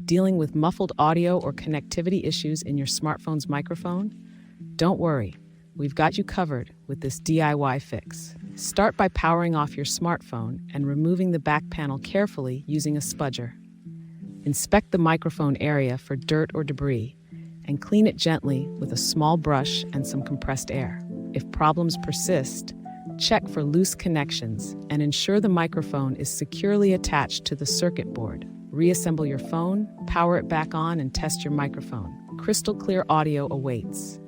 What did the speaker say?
Dealing with muffled audio or connectivity issues in your smartphone's microphone? Don't worry, we've got you covered with this DIY fix. Start by powering off your smartphone and removing the back panel carefully using a spudger. Inspect the microphone area for dirt or debris and clean it gently with a small brush and some compressed air. If problems persist, check for loose connections and ensure the microphone is securely attached to the circuit board. Reassemble your phone, power it back on, and test your microphone. Crystal clear audio awaits.